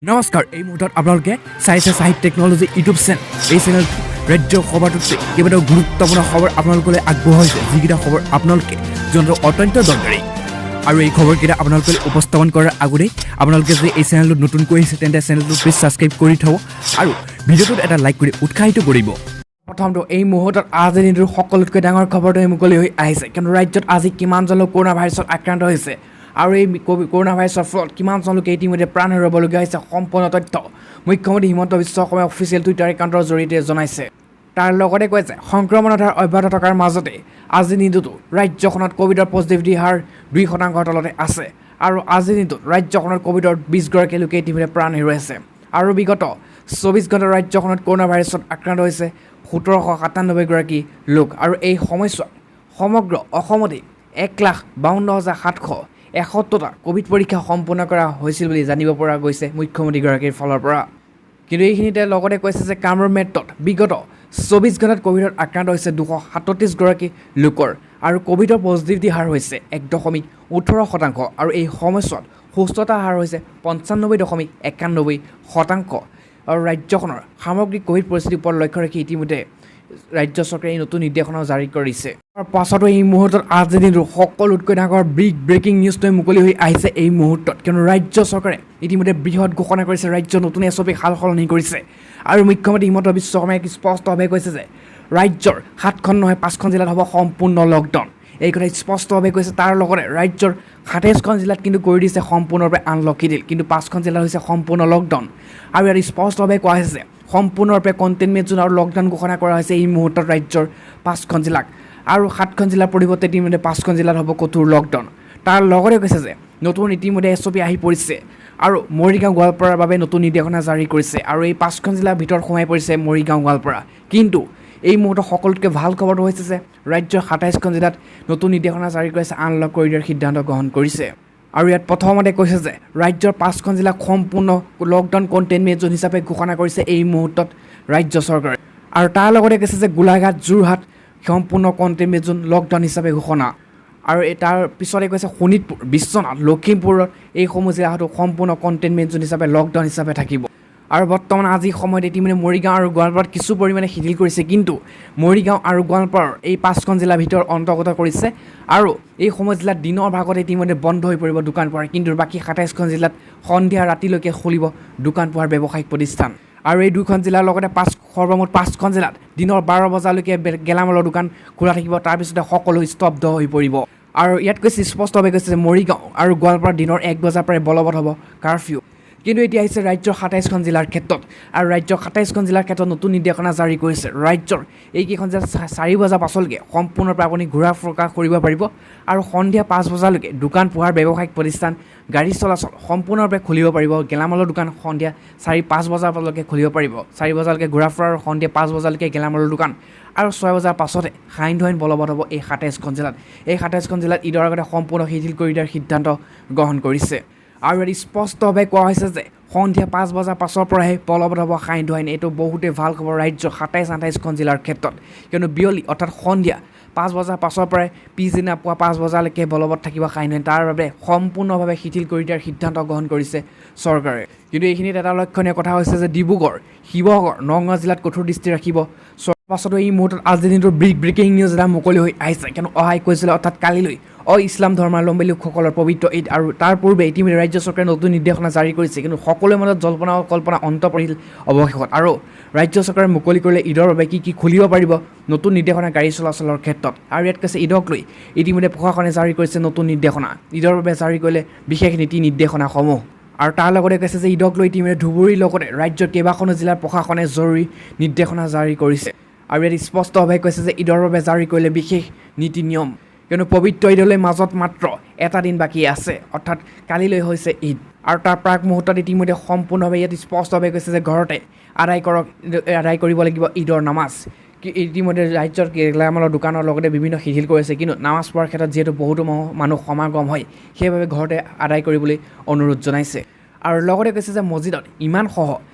নমস্কাৰ এই মুহূৰ্তত আপোনালোকে চাইছে সাহিত্য টেকনলজি ইউটিউব চেনেল এই চেনেল ৰাজ্যৰ খবৰটোতে কেইবাটাও গুৰুত্বপূৰ্ণ খবৰ আপোনালোকলৈ আগবঢ়াইছে যিকেইটা খবৰ আপোনালোকে জনাটো অত্যন্ত দৰকাৰী আৰু এই খবৰকেইটা আপোনালোকে উপস্থাপন কৰাৰ আগতেই আপোনালোকে যদি এই চেনেলটো নতুনকৈ আহিছে তেন্তে চেনেলটো প্লিজ ছাবস্ক্ৰাইব কৰি থ'ব আৰু ভিডিঅ'টোত এটা লাইক কৰি উৎসাহিত কৰিব প্ৰথমটো এই মুহূৰ্তত আজিৰ দিনটোৰ সকলোতকৈ ডাঙৰ খবৰটো মুকলি হৈ আহিছে কিন্তু ৰাজ্যত আজি কিমানজন লোক কৰোণা ভাইৰাছত আক্ৰান্ত হৈছে আৰু এই কৰোণা ভাইৰাছৰ ফলত কিমানজন লোকে ইতিমধ্যে প্ৰাণ হেৰুৱাবলগীয়া হৈছে সম্পূৰ্ণ তথ্য মুখ্যমন্ত্ৰী হিমন্ত বিশ্ব শৰ্মাই অফিচিয়েল টুইটাৰ একাউণ্টৰ জৰিয়তে জনাইছে তাৰ লগতে কৈছে সংক্ৰমণৰ হাৰ অব্যাহত থকাৰ মাজতে আজিৰ দিনটোতো ৰাজ্যখনত ক'ভিডৰ পজিটিভিটি হাৰ 2% তলতে আছে আৰু আজিৰ দিনটোত ৰাজ্যখনত ক'ভিডৰ 20গৰাকী লোকে ইতিমধ্যে প্ৰাণ হেৰুৱাইছে আৰু বিগত 24 ঘণ্টাত ৰাজ্যখনত কৰোণা ভাইৰাছত আক্ৰান্ত হৈছে 1797গৰাকী লোক আৰু এই সময়ছোৱাত সমগ্ৰ অসমতে 1,52,771টা কোভিড পৰীক্ষা সম্পূৰ্ণ কৰা হৈছিল বুলি জানিব পৰা গৈছে মুখ্যমন্ত্ৰীগৰাকীৰ ফালৰ পৰা কিন্তু এইখিনিতে লগতে কৈছে যে কামৰূপ মেট্ৰত বিগত 24 ঘণ্টাত কোভিডত আক্ৰান্ত হৈছে 237গৰাকী লোকৰ আৰু কোভিডৰ পজিটিভিটি হাৰ হৈছে 1.18% আৰু এই সময়ছোৱাত সুস্থতা হাৰ হৈছে 95.91% আৰু ৰাজ্যখনৰ সামগ্ৰিক কোভিড পৰিস্থিতিৰ ওপৰত লক্ষ্য ৰাখি ইতিমধ্যে ৰাজ্য চৰকাৰে এই নতুন নিৰ্দেশনা জাৰি কৰিছে আৰু পাছতো এই মুহূৰ্তত আজিৰ দিনটোৰ সকলোতকৈ ডাঙৰ ব্ৰেকিং নিউজটোৱে মুকলি হৈ আহিছে এই মুহূৰ্তত কিয়নো ৰাজ্য চৰকাৰে ইতিমধ্যে বৃহৎ ঘোষণা কৰিছে ৰাজ্য নতুন এছঅপি সাল সলনি কৰিছে আৰু মুখ্যমন্ত্ৰী হিমন্ত বিশ্ব শৰ্মাই স্পষ্টভাৱে কৈছে যে ৰাজ্যৰ 7খন নহয় 5খন জিলাত হ'ব সম্পূৰ্ণ লকডাউন এই কথা স্পষ্টভাৱে কৈছে তাৰ লগতে ৰাজ্যৰ 27খন জিলাত কিন্তু কৰি দিছে সম্পূৰ্ণৰূপে আনলক ডিল কিন্তু 5খন জিলাত হৈছে সম্পূৰ্ণ লকডাউন আৰু ইয়াত স্পষ্টভাৱে কোৱা হৈছে সম্পূৰ্ণৰূপে কণ্টেইনমেণ্ট জোন আৰু লকডাউন ঘোষণা কৰা হৈছে এই মুহূৰ্তত ৰাজ্যৰ 5খন জিলাক আৰু 7খন জিলাৰ পৰিৱৰ্তে ইতিমধ্যে 5খন জিলাত হ'ব কঠোৰ লকডাউন তাৰ লগতে কৈছে যে নতুন ইতিমধ্যে এছঅপি আহি পৰিছে আৰু মৰিগাঁও গোৱালপাৰাৰ বাবে নতুন নিৰ্দেশনা জাৰি কৰিছে আৰু এই 5খন জিলাৰ ভিতৰত সোমাই পৰিছে মৰিগাঁও গোৱালপাৰা কিন্তু এই মুহূৰ্তত সকলোতকৈ ভাল খবৰটো হৈছে যে ৰাজ্যৰ 27খন জিলাত নতুন নিৰ্দেশনা জাৰি কৰিছে আনলক কৰি দিয়াৰ সিদ্ধান্ত গ্ৰহণ কৰিছে আৰু ইয়াত প্ৰথমতে কৈছে যে ৰাজ্যৰ 5খন জিলাক সম্পূৰ্ণ লকডাউন কণ্টেইনমেণ্ট জোন হিচাপে ঘোষণা কৰিছে এই মুহূৰ্তত ৰাজ্য চৰকাৰে আৰু তাৰ লগতে কৈছে যে গোলাঘাট যোৰহাট সম্পূৰ্ণ কণ্টেইনমেণ্ট জোন লকডাউন হিচাপে ঘোষণা আৰু তাৰ পিছতে কৈছে শোণিতপুৰ বিশ্বনাথ লখিমপুৰত এইসমূহ জিলাটো সম্পূৰ্ণ কণ্টেইনমেণ্ট জোন হিচাপে লকডাউন হিচাপে থাকিব আৰু বৰ্তমান আজি সময়ত ইতিমধ্যে মৰিগাঁও আৰু গোৱালপাৰাত কিছু পৰিমাণে শিথিল কৰিছে কিন্তু মৰিগাঁও আৰু গোৱালপাৰাৰ এই 5খন জিলাৰ ভিতৰত অন্তৰ্গত কৰিছে আৰু এই সময় জিলাত দিনৰ ভাগত ইতিমধ্যে বন্ধ হৈ পৰিব দোকান পোহাৰ কিন্তু বাকী 27খন জিলাত সন্ধিয়া ৰাতিলৈকে খুলিব দোকান পোহাৰ ব্যৱসায়িক প্ৰতিষ্ঠান আৰু এই দুখন জিলাৰ লগতে সৰ্বমুঠ 5খন জিলাত দিনৰ 12 বজালৈকে গেলামালৰ দোকান খোলা থাকিব তাৰপিছতে সকলো স্তব্ধ হৈ পৰিব আৰু ইয়াত কৈছে স্পষ্টভাৱে কৈছে যে মৰিগাঁও আৰু গোৱালপাৰা দিনৰ 1 বজাৰ পৰাই বলবৎ হ'ব কাৰফিউ কিন্তু এতিয়া আহিছে ৰাজ্যৰ 27খন জিলাৰ ক্ষেত্ৰত আৰু ৰাজ্যৰ 27খন জিলাৰ ক্ষেত্ৰত নতুন নিৰ্দেশনা জাৰি কৰিছে ৰাজ্যৰ এইকেইখন জিলাত 4 বজাৰ পাছলৈকে সম্পূৰ্ণৰূপে আপুনি ঘূৰা ফুৰা কৰিব পাৰিব আৰু সন্ধিয়া 5 বজালৈকে দোকান পোহাৰ ব্যৱসায়িক প্ৰতিষ্ঠান গাড়ী চলাচল সম্পূৰ্ণৰূপে খুলিব পাৰিব গেলামালৰ দোকান সন্ধিয়া 4-5 বজালৈকে খুলিব পাৰিব 4 বজালৈকে ঘূৰা ফুৰা আৰু সন্ধিয়া 5 বজালৈকে গেলামালৰ দোকান আৰু 6 বজাৰ পাছতে সান্ধ্য বলবৎ হ'ব এই 27খন জিলাত এই 27খন জিলাত ঈদৰ আগতে সম্পূৰ্ণ শিথিল কৰি দিয়াৰ সিদ্ধান্ত গ্ৰহণ কৰিছে আৰু ইয়াত স্পষ্টভাৱে কোৱা হৈছে যে সন্ধিয়া 5 বজাৰ পাছৰ পৰাহে বলবৎ হ'ব সান্ধ্য আইন এইটো বহুতেই ভাল খবৰ ৰাজ্যৰ 27-28খন জিলাৰ ক্ষেত্ৰত কিয়নো বিয়লি অৰ্থাৎ সন্ধিয়া 5 বজাৰ পাছৰ পৰাই পিছদিনা পুৱা 5 বজালৈকে বলবৎ থাকিব সান্ধ্য আইন তাৰ বাবে সম্পূৰ্ণভাৱে শিথিল কৰি দিয়াৰ সিদ্ধান্ত গ্ৰহণ কৰিছে চৰকাৰে কিন্তু এইখিনিত এটা লক্ষণীয় কথা হৈছে যে ডিব্ৰুগড় শিৱসাগৰ নগাঁও জিলাত কঠোৰ দৃষ্টি ৰাখিব পাছতো এই মুহূৰ্তত আজিৰ দিনটোৰ ব্ৰেকিং নিউজ এটা মুকলি হৈ আহিছে কিয়নো অহাই কৈছিলে অৰ্থাৎ কালিলৈ ইছলাম ধৰ্মাৱলম্বী লোকসকলৰ পবিত্ৰ ঈদ আৰু তাৰ পূৰ্বে ইতিমধ্যে ৰাজ্য চৰকাৰে নতুন নিৰ্দেশনা জাৰি কৰিছে কিন্তু সকলোৰে মাজত জল্পনা কল্পনা অন্ত পৰিল অৱশেষত আৰু ৰাজ্য চৰকাৰে মুকলি কৰিলে ঈদৰ বাবে কি খুলিব পাৰিব নতুন নিৰ্দেশনা গাড়ী চলাচলৰ ক্ষেত্ৰত আৰু ইয়াত কৈছে ঈদক লৈ ইতিমধ্যে প্ৰশাসনে জাৰি কৰিছে নতুন নিৰ্দেশনা ঈদৰ বাবে জাৰি কৰিলে বিশেষ নীতি নিৰ্দেশনাসমূহ আৰু তাৰ লগতে কৈছে যে ঈদক লৈ ইতিমধ্যে ধুবুৰীৰ লগতে ৰাজ্যৰ কেইবাখনো জিলাৰ প্ৰশাসনে জৰুৰী নিৰ্দেশনা জাৰি কৰিছে আৰু ইয়াত স্পষ্টভাৱে কৈছে যে ঈদৰ বাবে জাৰি কৰিলে বিশেষ নীতি নিয়ম কিয়নো পবিত্ৰ ঈদলৈ মাজত মাত্ৰ এটা দিন বাকী আছে অৰ্থাৎ কালিলৈ হৈছে ঈদ আৰু তাৰ প্ৰাক মুহূৰ্তত ইতিমধ্যে সম্পূৰ্ণভাৱে ইয়াত স্পষ্টভাৱে কৈছে যে ঘৰতে আদায় কৰিব লাগিব ঈদৰ নামাজ ইতিমধ্যে ৰাজ্যৰ গেলামালৰ দোকানৰ লগতে বিভিন্ন শিথিল কৰিছে কিন্তু নামাজ পঢ়াৰ ক্ষেত্ৰত যিহেতু বহুতো মানুহ সমাগম হয় সেইবাবে ঘৰতে আদায় কৰিবলৈ অনুৰোধ জনাইছে আৰু লগতে কৈছে যে মছজিদত ইমানসহ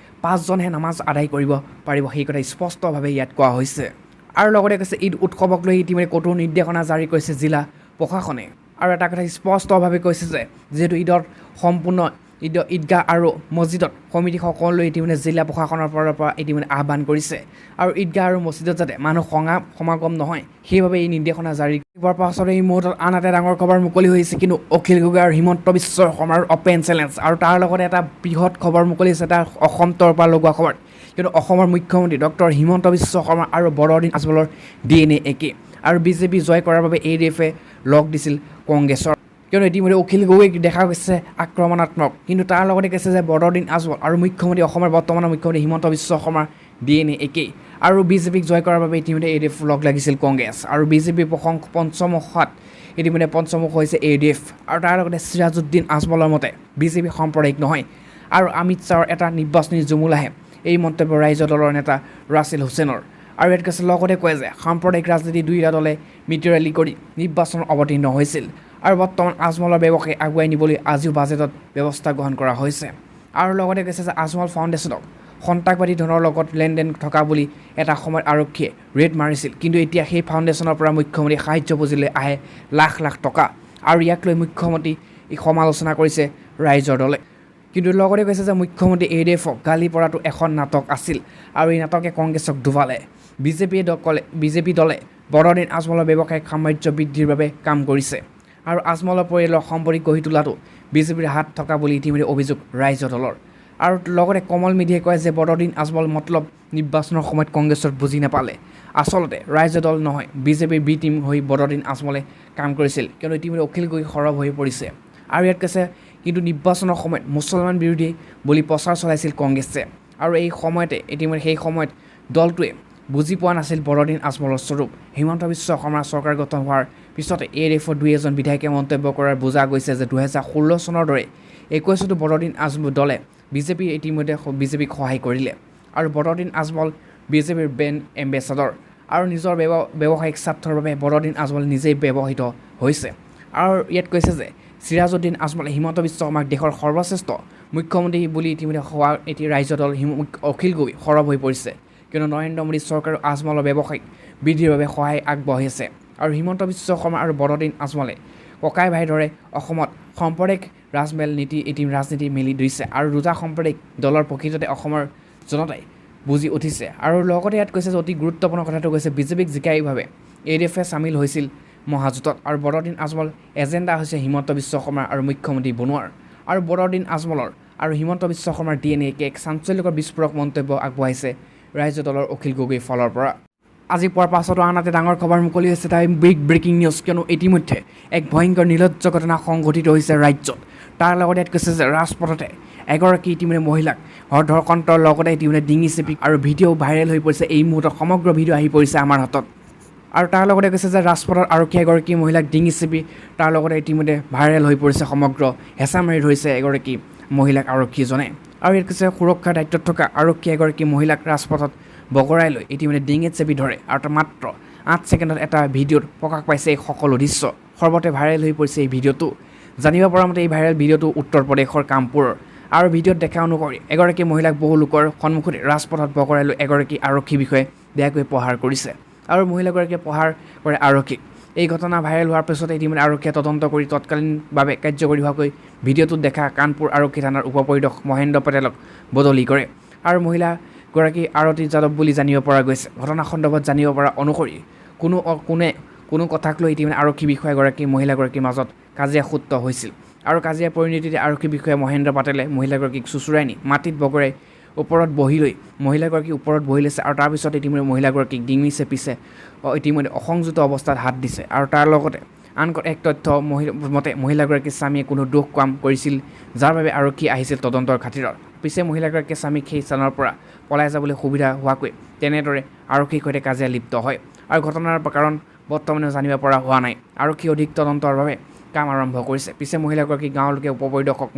5জনহে নামাজ আদায় কৰিব পাৰিব সেই কথা স্পষ্টভাৱে ইয়াত কোৱা হৈছে আৰু লগতে কৈছে ঈদ উৎসৱক লৈ ইতিমধ্যে কঠোৰ নিৰ্দেশনা জাৰি কৰিছে জিলা প্ৰশাসনে আৰু এটা কথা স্পষ্টভাৱে কৈছে যে যেহেতু ঈদৰ সম্পূৰ্ণ ঈদগাহ আৰু মছজিদত সমিতি সকলোৱে ইতিমধ্যে জিলা প্ৰশাসনৰ পৰা ইতিমধ্যে আহ্বান কৰিছে আৰু ঈদগাহ আৰু মছজিদত যাতে মানুহ সমাগম নহয় সেইবাবে এই নিৰ্দেশনা জাৰি কৰাৰ পাছতে এই মুহূৰ্তত আন এটা ডাঙৰ খবৰ মুকলি হৈছে কিন্তু অখিল গগৈ আৰু হিমন্ত বিশ্ব শৰ্মাৰ অপেন চেলেঞ্জ আৰু তাৰ লগতে এটা বৃহৎ খবৰ মুকলি হৈছে তাৰ অসম তৰফৰ লগোৱা খবৰ কিন্তু অসমৰ মুখ্যমন্ত্ৰী ডক্টৰ হিমন্ত বিশ্ব শৰ্মা আৰু বৰদিন আজমলৰ DNA একে আৰু বিজেপি জয় কৰাৰ বাবে ADF-এ লগ দিছিল কংগ্ৰেছৰ কিয়নো ইতিমধ্যে অখিল গগৈক দেখা গৈছে আক্ৰমণাত্মক কিন্তু তাৰ লগতে কৈছে যে বৰদিন আজমল আৰু মুখ্যমন্ত্ৰী অসমৰ বৰ্তমানৰ মুখ্যমন্ত্ৰী হিমন্ত বিশ্ব শৰ্মাৰ DNA একেই আৰু বিজেপিক জয় কৰাৰ বাবে ইতিমধ্যে ADF লগ লাগিছিল কংগ্ৰেছ আৰু বিজেপি পঞ্চমুখত ইতিমধ্যে পঞ্চমুখ হৈছে ADF আৰু তাৰ লগতে সিৰাজউদ্দিন আজমলৰ মতে বিজেপি সাম্প্ৰদায়িক নহয় আৰু অমিত শ্বাহৰ এটা নিৰ্বাচনী জুমুল আহে এই মন্তব্য ৰাইজৰ দলৰ নেতা ৰাছেল হুছেইনৰ আৰু ইয়াত কৈছে লগতে কয় যে সাম্প্ৰদায়িক ৰাজনীতি দুয়োটা দলে মিতিৰালি কৰি নিৰ্বাচনত অৱতীৰ্ণ হৈছিল আৰু বৰ্তমান আজমলৰ ব্যৱসায় আগুৱাই নিবলৈ আজিও বাজেটত ব্যৱস্থা গ্ৰহণ কৰা হৈছে আৰু লগতে কৈছে যে আজমল ফাউণ্ডেশ্যনক সন্ত্ৰাসবাদী ধনৰ লগত লেনদেন থকা বুলি এটা সময়ত আৰক্ষীয়ে ৰেড মাৰিছিল কিন্তু এতিয়া সেই ফাউণ্ডেশ্যনৰ পৰা মুখ্যমন্ত্ৰী সাহায্য পুঁজিলৈ আহে লাখ লাখ টকা আৰু ইয়াক লৈ মুখ্যমন্ত্ৰী সমালোচনা কৰিছে ৰাইজৰ দলে কিন্তু লগতে কৈছে যে মুখ্যমন্ত্ৰী ADF-ক গালি পৰাটো এখন নাটক আছিল আৰু এই নাটকে কংগ্ৰেছক ডুবালে বিজেপি দলে বৰদিন আজমলৰ ব্যৱসায়িক সাম্ৰাজ্য বৃদ্ধিৰ বাবে কাম কৰিছে আৰু আজমলৰ পৰিয়ালৰ সম্পত্তি গঢ়ি তোলাটো বিজেপিৰ হাত থকা বুলি ইতিমধ্যে অভিযোগ ৰাইজৰ দলৰ আৰু লগতে কমল মেধিয়ে কয় যে বৰদিন আজমল মতলব নিৰ্বাচনৰ সময়ত কংগ্ৰেছত বুজি নাপালে আচলতে ৰাইজৰ দল নহয় বিজেপিৰ বি টিম হৈ বৰদিন আজমলে কাম কৰিছিল কিয়নো ইতিমধ্যে অখিল গগৈ সৰব হৈ পৰিছে আৰু ইয়াত কৈছে কিন্তু নিৰ্বাচনৰ সময়ত মুছলমান বিৰোধী বুলি প্ৰচাৰ চলাইছিল কংগ্ৰেছে আৰু এই সময়তে ইতিমধ্যে সেই সময়ত দলটোৱে বুজি পোৱা নাছিল বৰদিন আজমলৰ স্বৰূপ হিমন্ত বিশ্ব শৰ্মাৰ চৰকাৰ গঠন হোৱাৰ পিছতে ADF-ৰ দুই এজন বিধায়কে মন্তব্য কৰাৰ বুজা গৈছে যে 2016 চনৰ দৰে 21তো বৰদিন আজমল দলে ইতিমধ্যে বিজেপিক সহায় কৰিলে আৰু বৰদিন আজমল বিজেপিৰ ব্ৰেণ্ড এম্বেচাডৰ আৰু নিজৰ ব্যৱসায়িক স্বাৰ্থৰ বাবে বৰদিন আজমল নিজেই ব্যৱহৃত হৈছে আৰু ইয়াত কৈছে যে সিৰাজউদ্দিন আজমলে হিমন্ত বিশ্ব শৰ্মাক দেশৰ সৰ্বশ্ৰেষ্ঠ মুখ্যমন্ত্ৰী বুলি ইতিমধ্যে ৰাইজৰ দল অখিল গগৈ সৰব হৈ পৰিছে কিয়নো নৰেন্দ্ৰ মোদী চৰকাৰে আজমলৰ ব্যৱসায়িক বৃদ্ধিৰ বাবে সহায় আগবঢ়াইছে আৰু হিমন্ত বিশ্ব শৰ্মা আৰু বৰদিন আজমলে ককাই ভাই দৰে অসমত সাম্প্ৰদায়িক ৰাজনীতি মেলি দিছে আৰু দুটা সাম্প্ৰদায়িক দলৰ প্ৰকৃততে অসমৰ জনতাই বুজি উঠিছে আৰু লগতে ইয়াত কৈছে যে অতি গুৰুত্বপূৰ্ণ কথাটো কৈছে বিজেপিক জিকাইভাৱে ADF-এ চামিল হৈছিল মহাজোঁটত আৰু বৰদিন আজমল এজেণ্ডা হৈছে হিমন্ত বিশ্ব শৰ্মা আৰু মুখ্যমন্ত্ৰী বনোৱাৰ আৰু বৰদিন আজমলৰ আৰু হিমন্ত বিশ্ব শৰ্মাৰ DNA এক চাঞ্চল্যকৰ বিস্ফোৰক মন্তব্য আগবঢ়াইছে ৰাইজৰ দলৰ অখিল গগৈৰ ফালৰ পৰা আজি পোৱাৰ পাছতো আন এটা ডাঙৰ খবৰ মুকলি হৈছে তাই বিগ ব্ৰেকিং নিউজ কিয়নো ইতিমধ্যে এক ভয়ংকৰ নিলজ্জ ঘটনা সংঘটিত হৈছে ৰাজ্যত তাৰ লগতে ইয়াত কৈছে যে ৰাজপথতে এগৰাকী ইতিমধ্যে মহিলাক ধৰ্ষণৰ লগতে ইতিমধ্যে ডিঙি চেপি আৰু ভিডিঅ' ভাইৰেল হৈ পৰিছে এই মুহূৰ্তত সমগ্ৰ ভিডিঅ' আহি পৰিছে আমাৰ হাতত আৰু তাৰ লগতে কৈছে যে ৰাজপথত আৰক্ষী এগৰাকী মহিলাক ডিঙি চেপি তাৰ লগতে ইতিমধ্যে ভাইৰেল হৈ পৰিছে সমগ্ৰ হেঁচা মাৰি ধৰিছে এগৰাকী মহিলাক আৰক্ষীজনে আৰু ইয়াত কৈছে সুৰক্ষাৰ দায়িত্বত থকা আৰক্ষী এগৰাকী মহিলাক ৰাজপথত বগৰাই লৈ ইতিমধ্যে ডিঙিত চেপি ধৰে আৰু মাত্ৰ 8 ছেকেণ্ডত এটা ভিডিঅ'ত প্ৰকাশ পাইছে এই সকলো দৃশ্য সৰ্বতে ভাইৰেল হৈ পৰিছে এই ভিডিঅ'টো জানিব পৰা মতে এই ভাইৰেল ভিডিঅ'টো উত্তৰ প্ৰদেশৰ কামপুৰৰ আৰু ভিডিঅ'ত দেখা অনুসৰি এগৰাকী মহিলাক বহু লোকৰ সন্মুখতে ৰাজপথত বগৰাই লৈ এগৰাকী আৰক্ষী বিষয়ে বেয়াকৈ প্ৰহাৰ কৰিছে আৰু মহিলাগৰাকীয়ে প্ৰহাৰ কৰে আৰক্ষীক এই ঘটনা ভাইৰেল হোৱাৰ পিছতে ইতিমধ্যে আৰক্ষীয়ে তদন্ত কৰি তৎকালীনভাৱে কাৰ্যকৰী হোৱাকৈ ভিডিঅ'টোত দেখা কানপুৰ আৰক্ষী থানাৰ উপ পৰিদৰ্শক মহেন্দ্ৰ পেটেলক বদলি কৰে আৰু মহিলাগৰাকী আৰতী যাদৱ বুলি জানিব পৰা গৈছে ঘটনা সন্দৰ্ভত জানিব পৰা অনুসৰি কোনো কথাক লৈ ইতিমধ্যে আৰক্ষী বিষয়াগৰাকী মহিলাগৰাকীৰ মাজত কাজিয়া সূত্ৰ হৈছিল আৰু কাজিয়াৰ পৰিণতিতে আৰক্ষী বিষয়া মহেন্দ্ৰ পেটেলে মহিলাগৰাকীক চুচুৰাই নি মাটিত বগৰাই ওপৰত বহি লৈ মহিলাগৰাকী ওপৰত বহি লৈছে আৰু তাৰপিছত ইতিমধ্যে মহিলাগৰাকীক ডিঙি চেপিছে ইতিমধ্যে অসংযত অৱস্থাত হাত দিছে আৰু তাৰ লগতে আন এক তথ্য মতে মহিলাগৰাকীৰ স্বামীয়ে কোনো দোষ কাম কৰিছিল যাৰ বাবে আৰক্ষী আহিছিল তদন্তৰ খাতিৰত পিছে মহিলাগৰাকীৰ স্বামীক সেই স্থানৰ পৰা পলাই যাবলৈ সুবিধা হোৱাকৈ তেনেদৰে আৰক্ষীৰ সৈতে কাজিয়া লিপ্ত হয় আৰু ঘটনাৰ কাৰণ বৰ্তমানে জানিব পৰা হোৱা নাই আৰক্ষী অধিক তদন্তৰ বাবে কাম আৰম্ভ কৰিছে পিছে মহিলাগৰাকী গাঁৱৰ লোকে উপ পৰিদৰ্শক